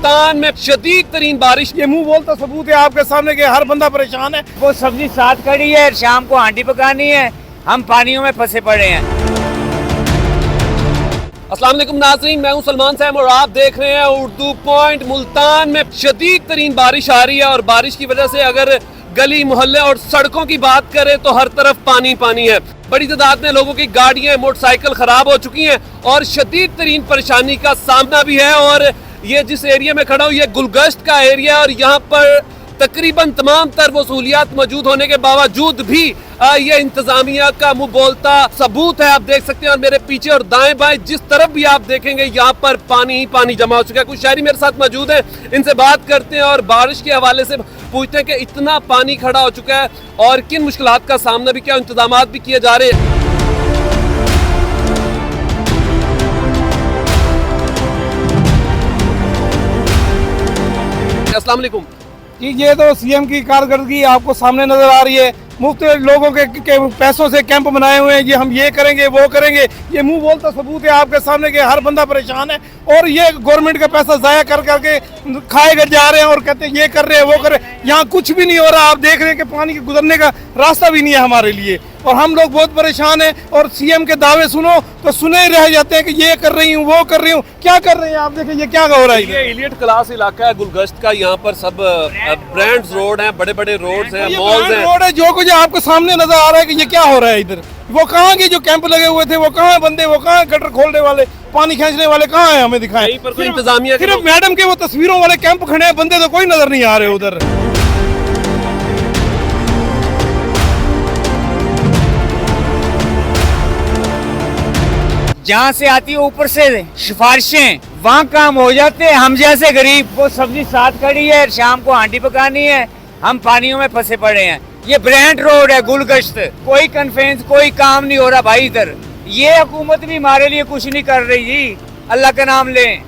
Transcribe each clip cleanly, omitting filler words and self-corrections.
मुल्तान में शदीद तरीन बारिश। ये मुंह बोलता सबूत है आपके सामने कि हर बंदा परेशान है। वो सब्जी साथ खड़ी है, शाम को हांडी पकानी है, हम पानियों में फंसे पड़े हैं। अस्सलाम वालेकुम नाज़रीन, मैं हूं सलमान सैम और आप देख रहे हैं उर्दू पॉइंट। मुल्तान में शदीद तरीन बारिश आ रही है और बारिश की वजह से अगर गली मोहल्ले और सड़कों की बात करें तो हर तरफ पानी पानी है। बड़ी तादाद में लोगों की गाड़ियां मोटरसाइकिल खराब हो चुकी हैं और शदीद तरीन परेशानी का सामना भी है। और ये जिस एरिया में खड़ा हूँ ये गुलगश्त का एरिया है और यहाँ पर तकरीबन तमाम तर वो सहूलियात मौजूद होने के बावजूद भी ये इंतजामिया का मुंह बोलता सबूत है। आप देख सकते हैं और मेरे पीछे और दाएं बाएं जिस तरफ भी आप देखेंगे यहाँ पर पानी ही पानी जमा हो चुका है। कुछ शहरी मेरे साथ मौजूद हैं, इनसे बात करते हैं और बारिश के हवाले से पूछते हैं कि इतना पानी खड़ा हो चुका है और किन मुश्किलात का सामना भी, क्या इंतजाम भी किए जा रहे हैं। अस्सलाम वालेकुम कि ये तो सीएम की कारकर्दगी आपको सामने नजर आ रही है। मुफ्त लोगों के पैसों से कैंप बनाए हुए हैं, ये हम ये करेंगे वो करेंगे। ये मुंह बोलता सबूत है आपके सामने कि हर बंदा परेशान है और ये गवर्नमेंट का पैसा जाया कर करके खाए कर जा रहे हैं और कहते हैं ये कर रहे हैं वो कर रहे हैं। यहाँ कुछ भी नहीं हो रहा। आप देख रहे हैं कि पानी के गुजरने का रास्ता भी नहीं है हमारे लिए और हम लोग बहुत परेशान हैं। और सीएम के दावे सुनो तो सुने ही रह जाते हैं कि ये कर रही हूँ वो कर रही हूँ। क्या कर रहे हैं आप देखिए ये क्या हो रहा है। ये इलियट क्लास इलाका है गुलगश्त का, यहाँ पर सब ब्रांड्स रोड हैं, बड़े बड़े रोड्स हैं, मॉल्स हैं। रोड है जो कुछ आपको सामने नजर आ रहा है कि ये क्या हो रहा है इधर। वो कहाँ के जो कैंप लगे हुए थे वो कहाँ बंदे, वो कहाँ गटर खोलने वाले, पानी खींचने वाले कहाँ है, हमें दिखाएं। पर कोई इंतजामिया सिर्फ मैडम के वो तस्वीरों वाले कैंप खड़े हैं, बंदे तो कोई नजर नहीं आ रहे उधर। जहाँ से आती है ऊपर से सिफारिशें, वहाँ काम हो जाते हैं। हम जैसे गरीब, वो सब्जी साथ खड़ी है, शाम को हांडी पकानी है, हम पानियों में फंसे पड़े हैं। ये ब्रांड रोड है गुलगश्त, कोई कन्फ्रेंस कोई काम नहीं हो रहा भाई इधर। ये हुकूमत भी हमारे लिए कुछ नहीं कर रही जी, अल्लाह का नाम लें।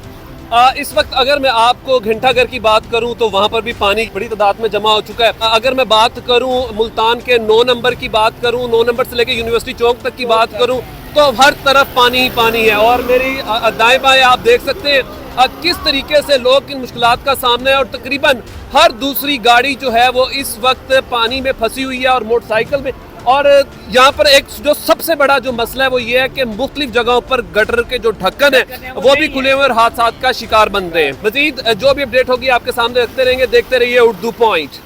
इस वक्त अगर मैं आपको घंटाघर की बात करूं तो वहां पर भी पानी बड़ी तादाद में जमा हो चुका है। अगर मैं बात करूं मुल्तान के 9 नंबर की बात करूं, 9 नंबर से लेकर यूनिवर्सिटी चौक तक की बात करूं तो हर तरफ पानी ही पानी है। और मेरी दाएं बाएं आप देख सकते हैं किस तरीके से लोग इन मुश्किलात का सामना है और तकरीबन हर दूसरी गाड़ी जो है वो इस वक्त पानी में फंसी हुई है और मोटरसाइकिल में। और यहाँ पर एक जो सबसे बड़ा जो मसला है वो ये है कि मुख्तलिफ जगहों पर गटर के जो ढक्कन है वो भी खुले हुए और हादसात का शिकार बन रहे हैं। मजीद जो भी अपडेट होगी आपके सामने रखते रहेंगे। देखते रहिए उर्दू पॉइंट।